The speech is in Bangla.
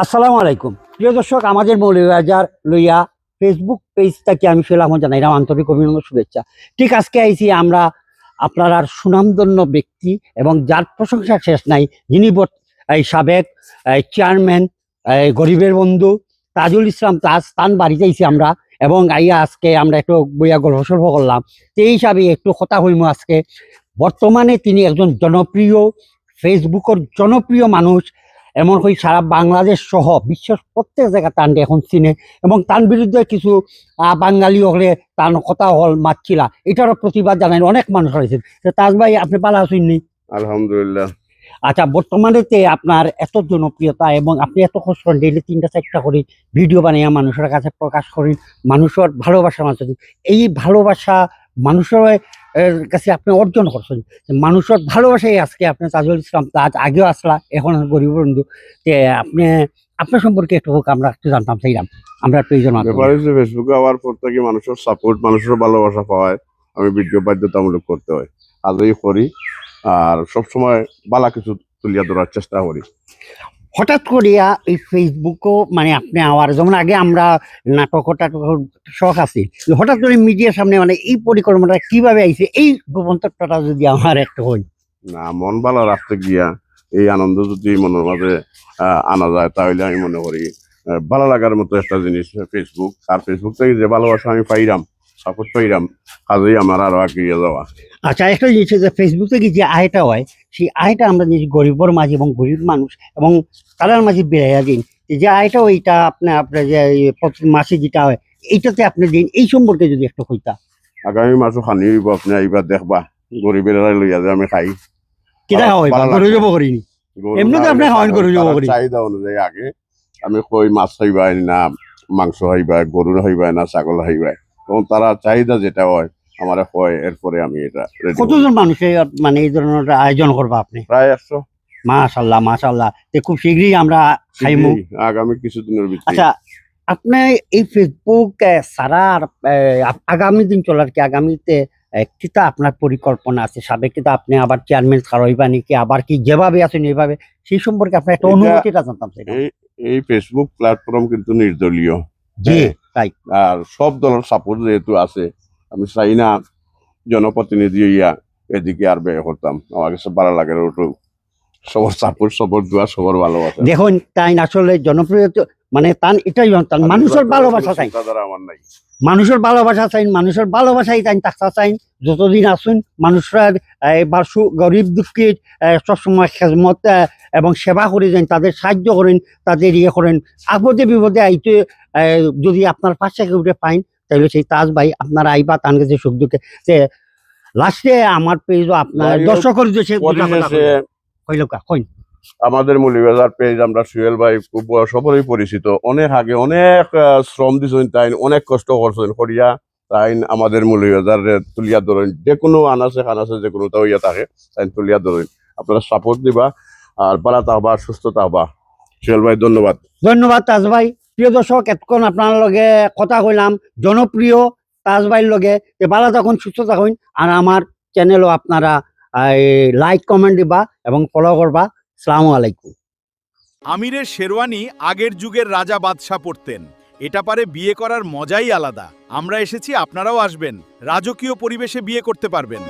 আসসালামু আলাইকুম প্রিয় দর্শক, আমাদের মৌলভীবাজার লইয়া ফেসবুক পেজটাকে আমি সেলাম জানাইলাম আন্তরিক অভিনন্দন শুভেচ্ছা। ঠিক আজকে আইছি আমরা আপনার আর সুনামধন্য ব্যক্তি এবং যার প্রশংসা শেষ নাই, যিনি এই সাবেক চেয়ারম্যান গরিবের বন্ধু তাজুল ইসলাম তাজ, তান বাড়ি যাইছি আমরা এবং আইয়া আজকে আমরা একটু বইয়া গল্প সল্প করলাম। সেই হিসাবে একটু কথা হইমু আজকে। বর্তমানে তিনি একজন জনপ্রিয় ফেসবুকের জনপ্রিয় মানুষ, এমন হয়ে সারা বাংলাদেশ সহ বিশ্বের প্রত্যেক জায়গা তানকে এখন চিনে এবং তার বিরুদ্ধে কিছু বাঙালি হলে তার কথা হল মারছিলা, এটারও প্রতিবাদ জানাই অনেক মানুষ হয়েছে। তাজ ভাই, আপনি ভালো আছেন নি? আলহামদুলিল্লাহ। আচ্ছা, বর্তমানে আপনার এত জনপ্রিয়তা এবং আপনি এত কষ্ট করেন, ডেইলি 3টা 4টা করে ভিডিও বানিয়ে মানুষের কাছে প্রকাশ করেন, মানুষের ভালোবাসা মাঝে এই ভালোবাসা মানুষের কাছে আপনি অর্জন করছেন। মানুষের ভালোবাসাই আজকে আপনি তাজুল ইসলাম তাজ, আগেও আসলা, এখন গরিব বন্ধু। আপনি আপনার সম্পর্কে একটু হোক আমরা একটু জানতাম চাইলাম, আমরা একটু এই জন্য ব্যাপার হচ্ছে ফেসবুকে আওয়ার পর থেকে মানুষের সাপোর্ট, মানুষের ভালোবাসা পাওয়ায় আমি ভিডিও বাধ্যতামূলক করতে হয়, আজই করি। আর সবসময় বালা কিছু তুলিয়া ধরার চেষ্টা করি। হঠাৎ করিয়া এই ফেসবুকও মানে আপনি আওয়ার, যেমন আগে আমরা নাটক শখ আছি, হঠাৎ করে মিডিয়ার সামনে মানে এই পরিক্রমাটা কিভাবে আইছে, এই গোপন তত্ত্বটা যদি আমার একটা হই। না, মন ভালো রাখতে গিয়া এই আনন্দ যদি মনের মাঝে আনা যায়, তাহলে আমি মনে করি ভালো লাগার মতো একটা জিনিস ফেসবুক। আর ফেসবুক থেকে যে ভালোবাসা আমি পাইলাম, সাপোর্ট পাইলাম, কাজেই আমার আরো এগিয়ে যাওয়া। আচ্ছা, একটা জিনিস যে ফেসবুক থেকে যে আয়টা হয়, সেই আয়টা আমরা যে গরিবর মাঝে এবং গরিব মানুষ এবং তারার মাঝে বেড়াইয়া দিন, যে আয়টা ওইটা আপনার যে প্রতি মাসে যেটা হয় এইটাতে আপনি দিন, এই সম্পর্কে যদি একটু কইতা। আগামী মাসও খানি হইব, আপনি আইবা দেখবা গরিবের লইয়া যে আমি খাই। কেটা হয় গরু জব করিনি, এমনি তো আপনি খাওয়ান গরু জব করি। চাহিদা অনুযায়ী আগে আমি কই মাছ হইবাই না মাংস হইবাই, গরু হইবাই না ছাগল হইবাই, তখন তারা চাহিদা যেটা হয় আমার হয়, এরপরে আমি এটা। কতজন মানুষের মানে এই ধরনের আয়োজন করবা আপনি? প্রায় 100। মাশাআল্লাহ মাশাআল্লাহ, খুব শীঘ্রই আমরা খাইমু আগামী কিছুদিনের ভিতরে। আচ্ছা, আপনি এই ফেসবুক ছাড়া আর আগামী দিন চলার কি আগামীতে কিতা আপনার পরিকল্পনা আছে? সাবেক কিতা আপনি আবার চেয়ারম্যান হইবা নাকি আবার কি যেভাবে আছেন এইভাবে, সেই সম্পর্কে আপনার একটা অনুভূতিটা জানতাম। এই ফেসবুক প্ল্যাটফর্ম কিন্তু নির্দলীয়, জি তাই। আর সব দলের সাপোর্ট যেহেতু আছে, আমি চাই না জনপ্রতিনিধি হইয়া এদিকে আর ব্যয় করতাম। আমার কাছে ভালো লাগে ওটু সবার সাপোর্ট দেওয়া, সবার ভালোবাসা। দেখুন তাই আসলে জনপ্রিয় মানে তান এটাই জানতাম, মানুষের ভালোবাসা চাই, আমার নাই, মানুষের ভালোবাসা চাই, মানুষের ভালোবাসাই চাই তাকতা চাই। যতদিন আসুন মানুষের গরিব দুঃখীর সবসময় খেজমত এবং সেবা করে যান, তাদের সাহায্য করেন, তাদের ইয়ে করেন, আপদে বিপদে আইতে যদি আপনার পাশে কেউ পাইন, তাহলে সেই তাজ ভাই আপনারা আইবা তান কাছে সুখ দুঃখে। লাস্টে আমার পেজ আপনার দর্শকের যে আমাদের মৌলভীবাজার পেজ আমরা সুহেল ভাই খুব সবরই পরিচিত। অনেক আগে অনেক শ্রম দিয়েছেন, তাই অনেক কষ্ট করছেন করিয়া, তাই আমাদের মৌলভীবাজার তুলিয়া ধরেন, যে কোনো আনাচে খানাচে যে কোনো ইয়ে থাকে তাই তুলিয়া ধরেন। আপনারা সাপোর্ট দিবা আর ভালো থাকবা, সুস্থ থাকবা। সুহেল ভাই ধন্যবাদ। ধন্যবাদ তাজ ভাই। প্রিয় দর্শক, এতক্ষণ আপনার লগে কথা কইলাম জনপ্রিয় তাজ ভাইয়ের লগে। ভালো থাকুন, সুস্থ থাকুন, আর আমার চ্যানেলও আপনারা লাইক কমেন্ট দিবা এবং ফলো করবা। আসসালামু আলাইকুম। আমিরের শেরওয়ানি আগের যুগের রাজা বাদশাহ পরতেন। এটা পারে বিয়ে করার মজাই আলাদা। আমরা এসেছি, আপনারাও আসবেন, রাজকীয় পরিবেশে বিয়ে করতে পারবেন।